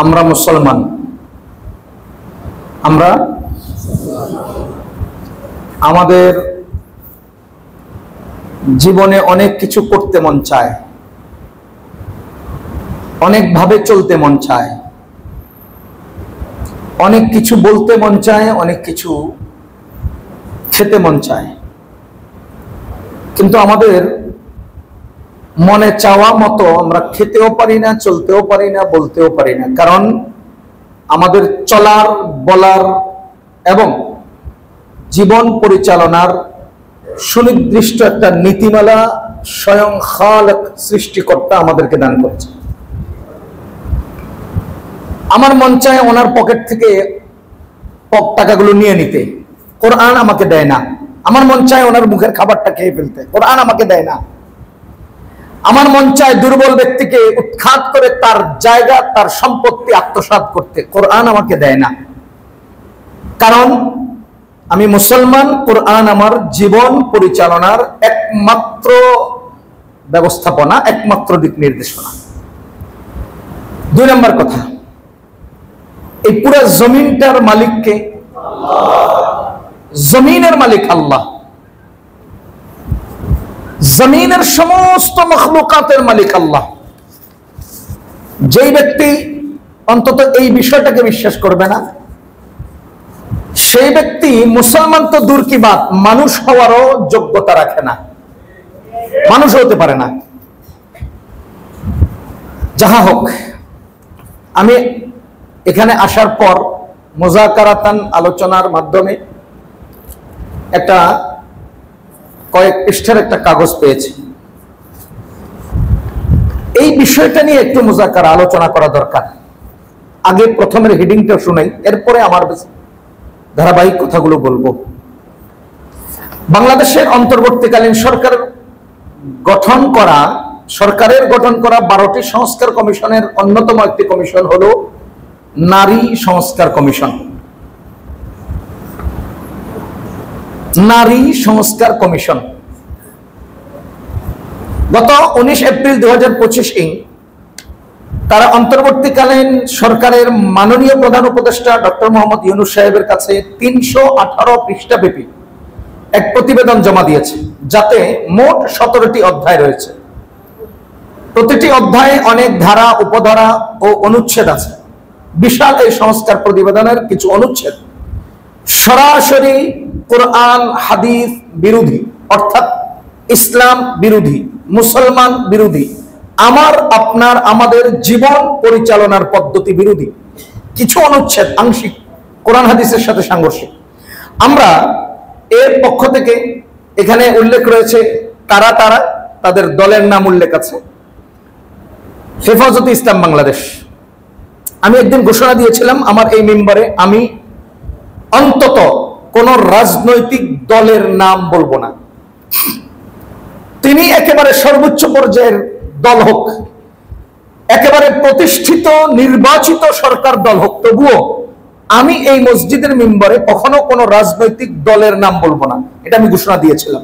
আমরা মুসলমান, আমরা আমাদের জীবনে অনেক কিছু করতে মন চায়, অনেকভাবে চলতে মন চায়, অনেক কিছু বলতে মন চায়, অনেক কিছু খেতে মন চায়, কিন্তু আমাদের মনে চাওয়া মতো আমরা খেতেও পারি না, চলতেও পারি না, বলতেও পারি না। কারণ আমাদের চলার, বলার এবং জীবন পরিচালনার সুনির্দিষ্ট একটা নীতিমালা স্বয়ং খালেক সৃষ্টিকর্তা আমাদেরকে দান করেছে। আমার মন চায় ওনার পকেট থেকে টাকাগুলো নিয়ে নিতে, কোরআন আমাকে দেয় না। আমার মন চায় ওনার মুখের খাবারটা খেয়ে ফেলতে, কোরআন আমাকে দেয় না। আমার মন চায় দুর্বল ব্যক্তিকে উৎখাত করে তার জায়গা, তার সম্পত্তি আত্মসাৎ করতে, কোরআন আমাকে দেয় না। কারণ আমি মুসলমান, কোরআন আমার জীবন পরিচালনার একমাত্র ব্যবস্থাপনা, একমাত্র দিক নির্দেশনা। 2 নম্বর কথা, এই পুরো জমিনটার মালিককে? জমিনের মালিক আল্লাহ, জমিনের সমস্ত মখলুকাতের মালিক আল্লাহ। যেই ব্যক্তি অন্তত এই বিষয়টাকে বিশ্বাস করবে না, সেই ব্যক্তি মুসলমান তো দূর কি বাত, মানুষ হওয়ারও যোগ্যতা রাখে না, মানুষ হতে পারে না। যাহা হোক, আমি এখানে আসার পর মুযাকারাতান আলোচনার মাধ্যমে একটা কয়েক পৃষ্ঠার একটা কাগজ পেয়েছি। এই বিষয়টা নিয়ে একটু মুযাকারা আলোচনা করা দরকার। আগে প্রথমের হেডিংটা শুনাই, এরপরে আমার ধারাবাহিক কথাগুলো বলবো। বাংলাদেশের অন্তর্বর্তীকালীন সরকারের গঠন করা 12টি সংস্কার কমিশনের অন্যতম একটি কমিশন হলো নারী সংস্কার কমিশন। নারী সংস্কার কমিশন গত 19 এপ্রিল 2025 তারা অন্তর্বর্তীকালীন সরকারের মাননীয় প্রধান উপদেষ্টা ডক্টর মোহাম্মদ ইউনূস সাহেবের কাছে 318 পৃষ্ঠা ব্যাপী এক প্রতিবেদন জমা দিয়েছে, যাতে মোট 17টি অধ্যায় রয়েছে। প্রতিটি অধ্যায়ে অনেক ধারা, উপধারা ও অনুচ্ছেদ আছে। বিশাল এই সংস্কার প্রতিবেদনের কিছু অনুচ্ছেদ সরাসরি কোরআন হাদিস বিরোধী, অর্থাৎ ইসলাম বিরোধী, মুসলমান বিরোধী, আমার আপনার আমাদের জীবন পরিচালনার পদ্ধতি বিরোধী। কিছু অনুচ্ছেদ আংশিক কোরআন হাদিসের সাথে সাংঘর্ষিক। আমরা এর পক্ষ থেকে, এখানে উল্লেখ রয়েছে তারা তাদের দলের নাম উল্লেখ আছে, হেফাজতে ইসলাম বাংলাদেশ। আমি একদিন ঘোষণা দিয়েছিলাম আমার এই মেম্বারে, আমি অন্তত কোন রাজনৈতিক দলের নাম বলবো না। তিনি একেবারে সর্বোচ্চ পর্যায়ের দল হোক, একেবারে প্রতিষ্ঠিত নির্বাচিত সরকার দল হোক, তবুও আমি এই মসজিদের মেম্বারে কখনো কোনো রাজনৈতিক দলের নাম বলবো না। এটা আমি ঘোষণা দিয়েছিলাম।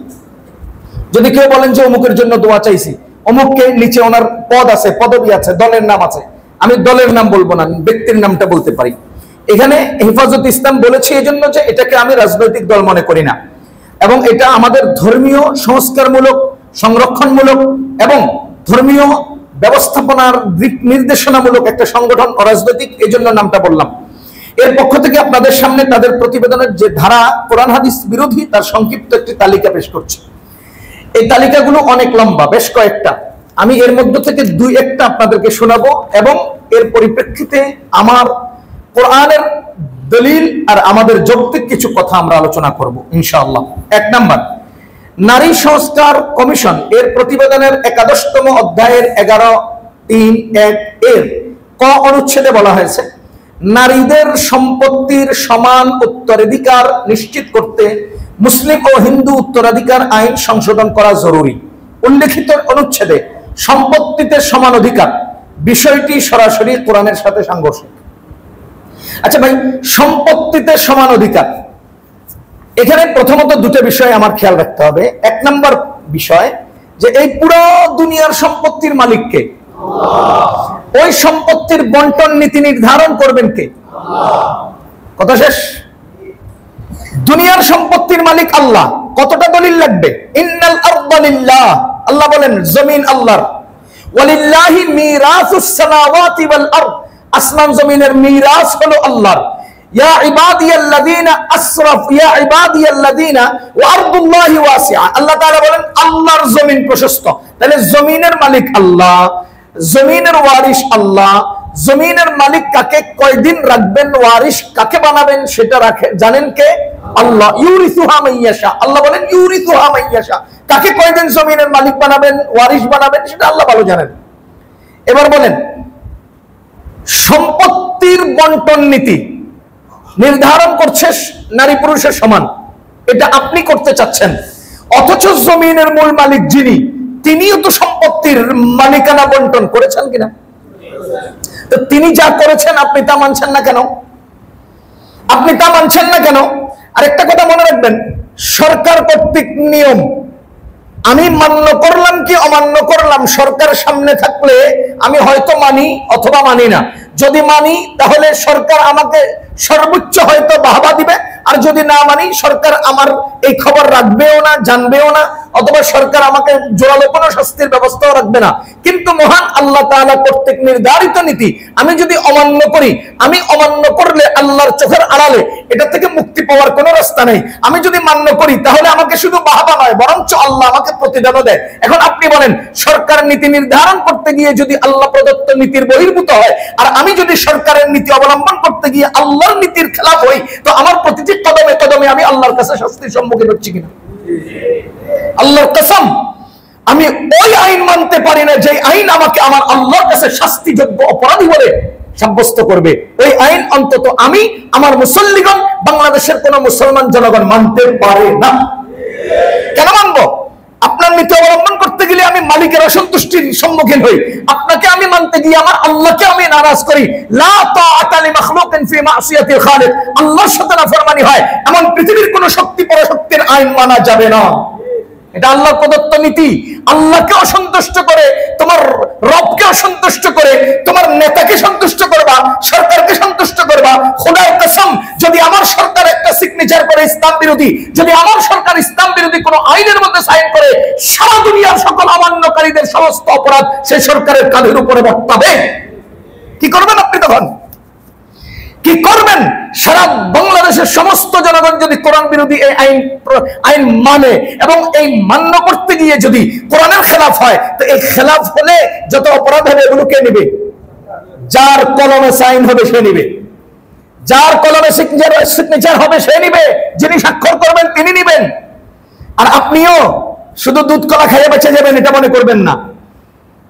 যদি কেউ বলেন যে অমুকের জন্য দোয়া চাইছি, অমুককে নিচে ওনার পদ আছে, পদবি আছে, দলের নাম আছে, আমি দলের নাম বলবো না, ব্যক্তির নামটা বলতে পারি। এখানে হেফাজতে ইসলাম বলেছি এই জন্য যে এটাকে আমি রাজনৈতিক দল মনে করি না, এবং এটা আমাদের ধর্মীয় সংস্কারমূলক, সংরক্ষণমূলক এবং ধর্মীয় ব্যবস্থাপনার দিক নির্দেশনামূলক একটা সংগঠন, অরাজনৈতিক, এই জন্য নামটা বললাম। এর পক্ষ থেকে আপনাদের সামনে তাদের প্রতিবেদনের যে ধারা কোরআন হাদিস বিরোধী, তার সংক্ষিপ্ত একটি তালিকা পেশ করছে। এই তালিকাগুলো অনেক লম্বা, বেশ কয়েকটা। আমি এর মধ্য থেকে 2-1টা আপনাদেরকে শোনাবো এবং এর পরিপ্রেক্ষিতে আমার কোরআনের দলিল আর আমাদের যৌক্তিক কিছু কথা আমরা আলোচনা করব ইনশাআল্লাহ। 1 নাম্বার, নারী সংস্কার কমিশন এর প্রতিবেদনের 11তম অধ্যায়ের 11.3.1 এর ক অনুচ্ছেদে বলা হয়েছে, নারীদের সম্পত্তির সমান উত্তরাধিকার নিশ্চিত করতে মুসলিম ও হিন্দু উত্তরাধিকার আইন সংশোধন করা জরুরি। উল্লেখিত অনুচ্ছেদে সম্পত্তিতে সমান অধিকার বিষয়টি সরাসরি কোরআনের সাথে সাংঘর্ষিক। আচ্ছা ভাই, সম্পত্তিতে সমান অধিকার, এখানে প্রথমত 2টা বিষয় আমার খেয়াল রাখতে হবে। 1 নম্বর বিষয় যে এই পুরো দুনিয়ার সম্পত্তির মালিক কে? ওই সম্পত্তির বন্টন নীতি নির্ধারণ করবেন কে? কথা শেষ। দুনিয়ার সম্পত্তির মালিক আল্লাহ। কতটা দলিল লাগবে? ইন্নাল আরদা লিল্লাহ, আল্লাহ বলেন জমিন আল্লাহর। ওয়ালিল্লাহি মিরাসুস সামাওয়াতি ওয়াল আরদ, আসমান জমিনের মিরাস হলো আল্লাহর। ইয়া ইবাদিয়াল্লাযীনা আসরাফু ইয়া ইবাদিয়াল্লাযীনা ওয়া আরদুল্লাহি ওয়াসিআ, আল্লাহ তাআলা বলেন আল্লাহর জমিন প্রশস্ত। তাহলে জমিনের মালিক আল্লাহ, জমিনের ওয়ারিশ আল্লাহ। জমিনের মালিক কাকে কয়দিন রাখবেন, ওয়ারিশ কাকে বানাবেন সেটা জানেন কে? আল্লাহ। ইউরিসুহা মাইয়াশা, আল্লাহ বলেন ইউরিসুহা মাইয়াশা, কাকে কয়দিন জমিনের মালিক বানাবেন, ওয়ারিশ বানাবেন সেটা আল্লাহ ভালো জানেন। এবার বলেন, সম্পত্তির বন্টন নীতি নির্ধারণ করছে নারী পুরুষের সমান, এটা আপনি করতে চাচ্ছেন, অথচ জমিনের মূল মালিক যিনি, তিনিও তো সম্পত্তির মালিকানা বন্টন করেছেন কিনা? তো তিনি যা করেছেন আপনি তা মানছেন না কেন? আপনি তা মানছেন না কেন? আরেকটা কথা মনে রাখবেন, সরকার কর্তৃক নিয়ম আমি মান্য করলাম কি অমান্য করলাম, সরকার সামনে থাকলে আমি হয়তো মানি অথবা মানি না। যদি মানি তাহলে সরকার আমাকে সর্বোচ্চ হয়তো বাহবা দিবে, আর যদি না মানি সরকার আমার এই খবর রাখবেও না, জানবেও না, অথবা সরকার আমাকে জোরালো কোনো শাস্তির ব্যবস্থাও রাখবে না। কিন্তু মহান আল্লাহ তাআলা কর্তৃক নির্ধারিত নীতি আমি যদি অমান্য করি, আমি অমান্য করলে আল্লাহর চোখের আড়ালে এটা থেকে মুক্তি পাওয়ার কোনো রাস্তা নেই। আমি যদি মান্য করি তাহলে আমাকে শুধু বাহবা নয়, বরঞ্চ আল্লাহ আমাকে প্রতিদানও দেয়। এখন আপনি বলেন, সরকার নীতি নির্ধারণ করতে গিয়ে যদি আল্লাহ প্রদত্ত নীতির বহির্ভূত হয়, আর আমি যদি সরকারের নীতি অবলম্বন করতে গিয়ে আল্লাহর নীতির খেলাফ হই, তো আমার প্রতিটি কদমে কদমে আমি আল্লাহর কাছে শাস্তির সম্মুখীন হচ্ছি কিনা? আল্লাহর কসম, আমি ওই আইন মানতে পারি না যে আইন আমাকে আমার আল্লাহর কাছে শাস্তিযোগ্য অপরাধী বলে সাব্যস্ত করবে। ওই আইন অন্তত আমি, আমার মুসল্লিগণ, বাংলাদেশের কোন মুসলমান জনগণ মানতে পারে না। কেন মানবো? আপনার নীতি অবলম্বন করতে গেলে আমি মালিকের অসন্তুষ্টির সম্মুখীন হই, আপনাকে আমি মানতে গিয়ে আমার আল্লাহকে আমি নারাজ করি। লা তাআতা লিমাখলুকিন ফি মাসিয়াতিল খালিক, আল্লাহর সাথে নাফরমানি হয় এমন পৃথিবীর কোন শক্তি পরাশক্তির আইন মানা যাবে না। এটা আল্লাহর প্রদত্ত নীতি। আল্লাহকে অসন্তুষ্ট করে, তোমার রবকে অসন্তুষ্ট করে, তোমার নেতাকে সন্তুষ্ট করবা, সরকারকে সন্তুষ্ট করবা। খোদার কসম, যদি আমার সরকার একটা সিগনেচার করে ইসলাম বিরোধী, যদি আমার সরকার ইসলাম বিরোধী কোনো আইনের মধ্যে সাইন করে, সারা দুনিয়ার সকল অমান্যকারীদের সমস্ত অপরাধ সেই সরকারের কাঁধের উপরে বর্তাবে। কি করবেন আপনি তখন? কি করবেন? সারা বাংলাদেশের সমস্ত জনগণ যদি কোরআন বিরোধী এই আইন মানে এবং এই মান্য করতে গিয়ে যদি কোরআনের খেলাফ হয়, তো এই খেলাফ হলে যত অপরাধ হবে এগুলো কে নেবে? যার কলমে সাইন হবে সে নেবে, যার কলমে সিগনেচার হবে সে নেবে, যিনি স্বাক্ষর করবেন তিনি নেবেন। আর আপনিও শুধু দুধ কলা খাইয়ে বেঁচে যাবেন এটা মনে করবেন না,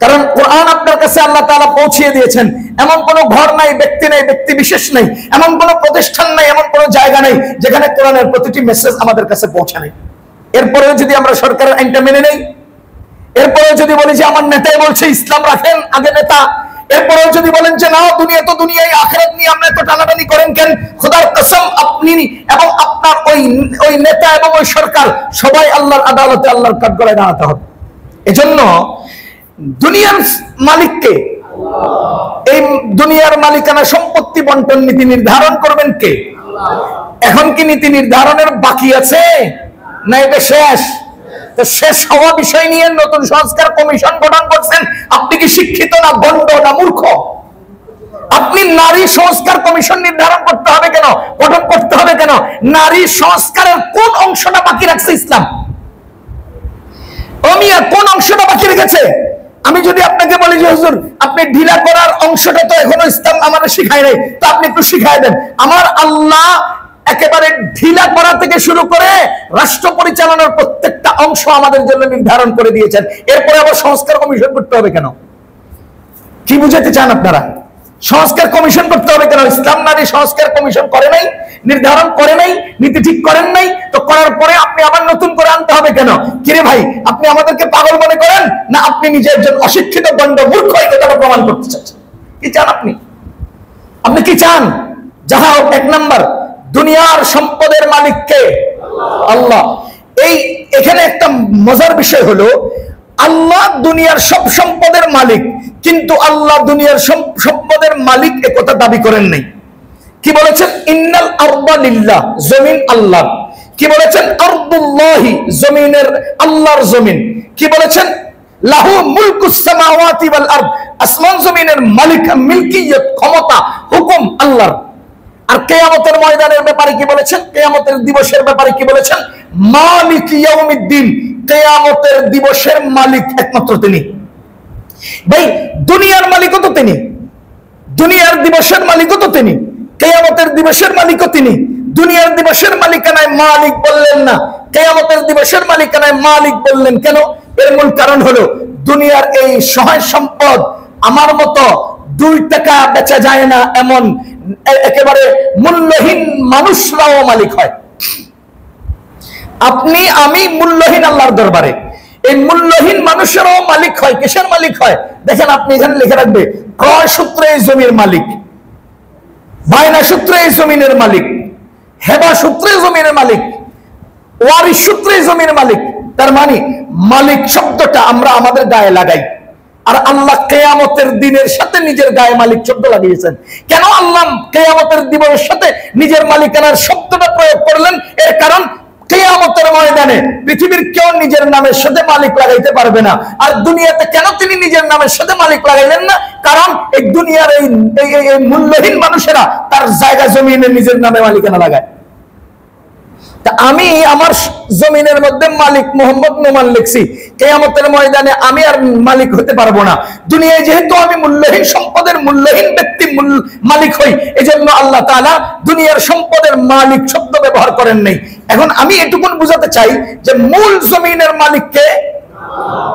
কারণ কোরআন আপনার কাছে আল্লাহ তাআলা পৌঁছিয়ে দিয়েছেন। এমন কোন ঘর নাই, ব্যক্তি নাই, ব্যক্তি বিশেষ নাই, এমন কোন প্রতিষ্ঠান নাই, এমন কোন জায়গা নাই যেখানে কোরআনের প্রতিটি মেসেজ আমাদের কাছে পৌঁছে নাই। এরপরেও যদি আমরা সরকারের আইনটা মেনে নেই, এরপরেও যদি বলি যে আমার নেতাই বলছে ইসলাম রাখেন আগে নেতা, এরপরেও যদি বলেন যে না দুনিয়া তো দুনিয়ায়, আখিরাত নিয়ে আমরা তো টানাটানি করেন কেন, খোদার কসম আপনি এবং আপনার ওই নেতা এবং ওই সরকার সবাই আল্লাহর আদালতে আল্লাহর কাঠগড়ায় দাঁড়াতে হবে। এজন্য দুনিয়ার মালিককে, এই দুনিয়ার মালিকানা সম্পত্তি বন্টন নীতি নির্ধারণ করবেন কে? এখন কি নীতি নির্ধারণের বাকি আছে না এটা শেষ? তো শেষ হওয়া বিষয় নিয়ে নতুন সংস্কার কমিশন গঠন করছেন। আপনি কি শিক্ষিত না গণ্ড না মূর্খ? আপনি নারী সংস্কার কমিশন নির্ধারণ করতে হবে কেন, গঠন করতে হবে কেন? নারী সংস্কারের কোন অংশটা বাকি রাখছে ইসলাম? কোন অংশটা বাকি রেখেছে? আমি যদি আপনাকে বলি যে হুজুর আপনি ঢিলা করার অংশটা তো এখনো ইসলাম আমাদের শিখায় নাই, তো আপনি একটু শিখায় দেন। আমার আল্লাহ একেবারে ঢিলা করা থেকে শুরু করে রাষ্ট্র পরিচালনার প্রত্যেকটা অংশ আমাদের জন্য নির্ধারণ করে দিয়েছেন। এরপরে আবার সংস্কার কমিশন করতে হবে কেন? কি বুঝাতে চান আপনারা? সংস্কার কমিশন করতে হবে কেন? ইসলাম নারী সংস্কার কমিশন করে নাই, নির্ধারণ করে নাই, নীতি ঠিক করেন নাই, তো করার পরে আপনি আবার নতুন করে আনতে হবে কেন? কিরে ভাই, আপনি আমাদেরকে পাগল মনে করেন না আপনি নিজে একজন অশিক্ষিত গণ্ড মূর্খ এই কথাটা প্রমাণ করতে চাচ্ছেন? কি চান আপনি? আপনি কি চান? যাহা হোক, এক নাম্বার, দুনিয়ার সম্পদের মালিক কে? আল্লাহ। এখানে একটা মজার বিষয় হলো, আল্লাহ দুনিয়ার সব সম্পদের মালিক, কিন্তু আল্লাহ দুনিয়ার সম্পদের মালিক একথা দাবি করেন নাই। কি বলেছেন? ইন্নাল আরদা লিল্লাহ, জমিন আল্লাহ। কি বলেছেন? আরদুল্লাহি, জমিনের আল্লাহর জমিন। কি বলেছেন? লাহু মুলকুস সামাওয়াতি ওয়াল আরদ, আসমান জমিনের মালিক, মিলকিয়ত, ক্ষমতা, হুকুম আল্লাহর। আর কিয়ামতের ময়দানের ব্যাপারে কি বলেছেন? কিয়ামতের দিবসের ব্যাপারে কি বলেছেন? মালিক ইয়াউমিদ্দিন, কিয়ামতের দিবসের মালিক একমাত্র তিনি। ভাই, দুনিয়ার মালিকও তো তিনি, দুনিয়ার দিবসের মালিকও তো তিনি, কিয়ামতের দিবসের মালিকও তিনি। দুনিয়ার দিবসের মালিকানায় মালিক বললেন না, কিয়ামতের দিবসের মালিকানায় মালিক বললেন কেন? এর মূল কারণ হলো দুনিয়ার এই সহায় সম্পদ আমার মতো 2 টাকা বেচা যায় না এমন একেবারে মূল্যহীন মানুষরাও মালিক হয়। আপনি আমি মূল্যহীন আল্লাহর দরবারে, এই মূল্যহীন মানুষেরাও মালিক হয়। কিসের মালিক হয়? দেখেন, আপনি এখানে লিখে রাখবে, ক্রয় সূত্রে এই জমির মালিক, বায়না সূত্রে এই জমিনের মালিক, হেবা সূত্রে জমিনের মালিক, ওয়ারিশ সূত্রে জমির মালিক। তার মানে মালিক শব্দটা আমরা আমাদের গায়ে লাগাই, আর আল্লাহ কিয়ামতের দিনের সাথে নিজের গায়ে মালিক শব্দ লাগিয়েছেন। কেন আল্লাহ কিয়ামতের দিবসের সাথে নিজের মালিকানার শব্দটা প্রয়োগ করলেন? এর কারণ কিয়ামতের ময়দানে পৃথিবীর কেউ নিজের নামের সাথে মালিক লাগাইতে পারবে না। আর দুনিয়াতে কেন তিনি নিজের নামের সাথে মালিক লাগাইলেন না? কারণ এই দুনিয়ার এই মূল্যহীন মানুষেরা তার জায়গা জমিনে নিজের নামে মালিকানা লাগায়। তা আমি আমার জমিনের মধ্যে মালিক মোহাম্মদ নোমান লিখছি, কিয়ামতের ময়দানে আমি আর মালিক হতে পারবো না। দুনিয়ায় যেহেতু আমি মূল্যহীন সম্পদের মূল্যহীন ব্যক্তি মালিক হই, এজন্য আল্লাহ তাআলা দুনিয়ার সম্পদের মালিক শব্দ ব্যবহার করেন নাই। এখন আমি এটুকুন বুঝাতে চাই যে মূল জমিনের মালিক কে?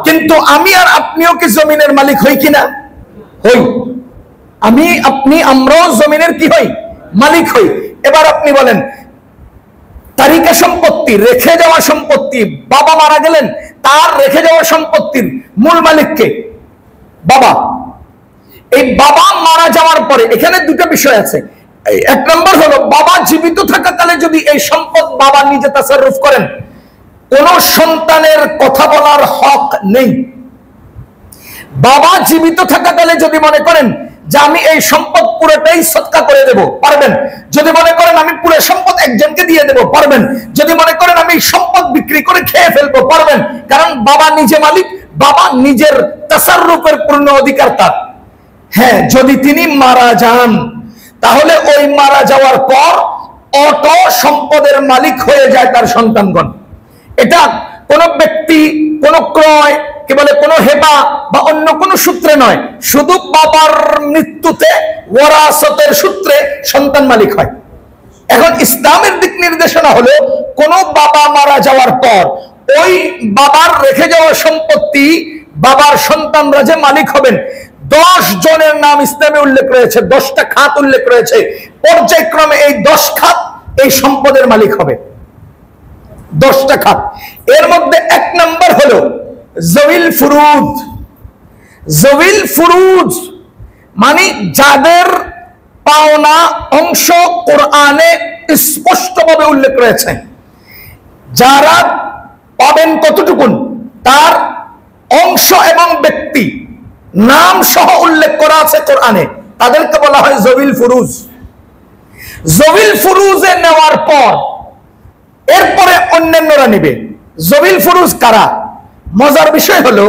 কিন্তু আমি আর আপনিও কি জমিনের মালিক হই কিনা? হই। আমি আপনি আমরাও জমিনের কি হই? মালিক হই। এবার আপনি বলেন, তারিকা সম্পত্তি, রেখে যাওয়া সম্পত্তি, বাবা মারা গেলেন, তার রেখে যাওয়া সম্পত্তির মূল মালিক কে? বাবা। এই বাবা মারা যাওয়ার পরে এখানে 2টা বিষয় আছে। 1 নম্বর হলো, বাবা জীবিত থাকাকালে যদি এই সম্পদ বাবা নিজে তাসাররুফ করেন, কোন সন্তানের কথা বলার হক নেই। বাবা জীবিত থাকাকালে যদি মনে করেন যে আমি এই সম্পদ পুরোটাই সদকা করে দেব, পারবেন। যদি মনে করেন আমি পুরো সম্পদ একজনকে দিয়ে দেব, পারবেন। যদি মনে করেন আমি সম্পদ বিক্রি করে খেয়ে ফেলবো, পারবেন। কারণ বাবা নিজে মালিক, বাবা নিজের তাসাররুফের পূর্ণ অধিকার তার। হ্যাঁ, যদি তিনি মারা যান, তাহলে ওই মারা যাওয়ার পর অটো সম্পদের মালিক হয়ে যায় তার সন্তানগণ। এটা কোন ব্যক্তি, কোন ক্রয়, কি বলে, কোন হেবা বা অন্য কোন সূত্রে নয়, শুধু বাবার মৃত্যুতে ওয়ারাসতের সূত্রে সন্তান মালিক হয়। এখন ইসলামের দিক নির্দেশনা হলো, কোন বাবা মারা যাওয়ার পর ওই বাবার রেখে যাওয়া সম্পত্তি বাবার সন্তানরা যে মালিক হবেন, 10 জনের নাম ইসলামে উল্লেখ রয়েছে, 10টা খাত উল্লেখ রয়েছে। পর্যায়ক্রমে এই 10 খাত এই সম্পদের মালিক হবে। 10টা খাত। এর মধ্যে 1 নম্বর হলো জবিল ফুরুজ। জবিল ফুরুজ মানে যাদের পাওনা অংশ কোরআনে স্পষ্টভাবে উল্লেখ রয়েছে, যারা পাবেন কতটুকুন তার অংশ এবং ব্যক্তি নাম সহ উল্লেখ করা আছে কোরআনে, তাদেরকে বলা হয় জবিল ফুরুজ। জবিল ফুরুজে নেওয়ার পর এরপরে অন্যান্যরা নিবে। জবিল ফুরুজ কারা? মজার বিষয় হলো,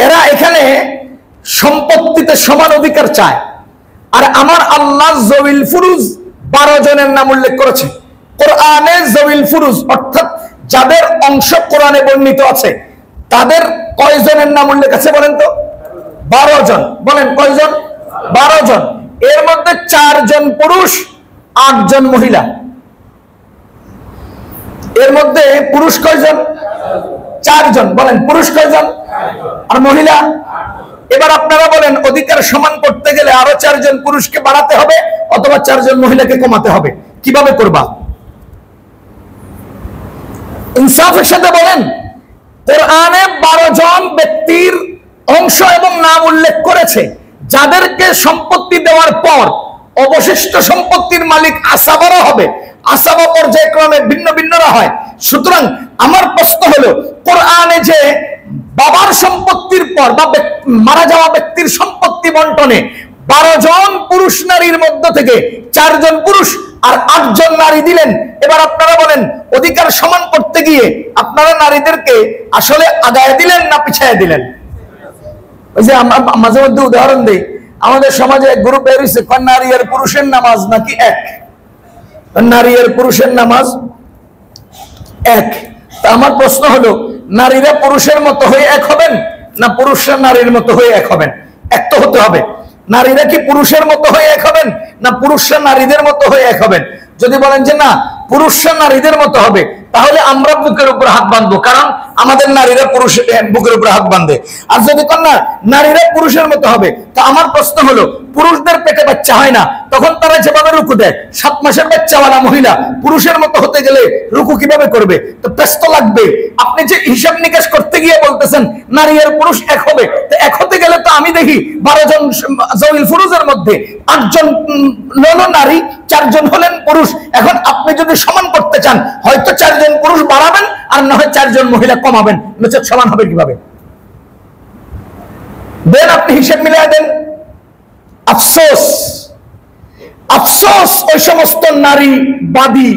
এরা এখানে সম্পত্তিতে সমান অধিকার চায়। আর আমার আল্লাহ জবিল ফুরুজ 12 জনের নাম উল্লেখ করেছে কোরআনে। জবিল ফুরুজ অর্থাৎ যাদের অংশ কোরআনে বর্ণিত আছে, তাদের কয়জনের নাম উল্লেখ আছে বলেন তো? 12 জন। বলেন কয়জন? 12 জন। এর মধ্যে 4 জন পুরুষ, 8 জন মহিলা। এর মধ্যে পুরুষ কয়জন? 4 জন। বলেন পুরুষ কয়জন? আর মহিলা? এবার আপনারা বলেন, অধিকার সমান করতে গেলে আরো 4 জন পুরুষকে বাড়াতে হবে অথবা 4 জন মহিলাকে কমাতে হবে? কিভাবে করবা? ইনসাফের সাথে বলেন। কোরআনে 12 জন ব্যক্তির অংশ এবং নাম উল্লেখ করেছে, যাদেরকে সম্পত্তি দেওয়ার পর অবশিষ্ট সম্পত্তির মালিক আসাবারা হবে। আসাবা পর্যায়ক্রমে ভিন্ন ভিন্নরা হয়। সুতরাং আমার প্রশ্ন হলো, কোরআনে যে বাবার সম্পত্তির পর বা মারা যাওয়া ব্যক্তির সম্পত্তি বন্টনে 12 জন পুরুষ নারীর মধ্য থেকে 4 জন পুরুষ আর 8 জন নারী দিলেন। এবার আপনারা বলেন, অধিকার সমান করতে গিয়ে আপনারা নারীদেরকে আসলে আগায় দিলেন না পিছায় দিলেন? ওই যে আমরা মাঝে মধ্যে উদাহরণ দিই, আমাদের সমাজে এক গ্রুপ বের হয়েছে, নারী আর পুরুষের নামাজ নাকি এক, নারী আর পুরুষের নামাজ এক। তা আমার প্রশ্ন হলো, নারীরা পুরুষের মতো হয়ে এক হবেন না পুরুষরা নারীর মতো হয়ে এক হবেন? এক তো হতে হবে। নারীরা কি পুরুষের মতো হয়ে এক হবেন না পুরুষরা নারীদের মতো হয়ে এক হবেন? যদি বলেন যে না, পুরুষরা নারীদের মতো হবে, তাহলে আমরা বুকের উপর হাত বাঁধবো, কারণ আমাদের নারীরা পুরুষের বুকের উপর হাত বাঁধে। আর যদি কোন না, নারীরা পুরুষের মতো হবে, তা আমার প্রশ্ন হলো, পুরুষদের পেটে বাচ্চা হয় না, তখন তারা যেভাবে রুকু দেয়, 7 মাসের বাচ্চাওয়ালা মহিলা পুরুষের মতো হতে গেলে রুকু কিভাবে করবে? তো ব্যস্ত লাগবে। আপনি যে হিসাব নিকাশ করতে গিয়ে বলতেছেন নারী আর পুরুষ এক হবে, তো এক হতে গেলে তো আমি দেখি 12 জন জওয়াইল ফুরুজের মধ্যে 8 জন নারী, 4 জন হলেন পুরুষ। এখন আপনি যদি সমান করতে চান, হয়তো 4 জন পুরুষ বাড়াবেন আর না হয় 4 জন মহিলা কমাবেন, নচেত সমান হবে কিভাবে? দেন আপনি হিসেব মিলিয়ে দেন। আফসোস, আফসোস ওই সমস্ত নারীবাদী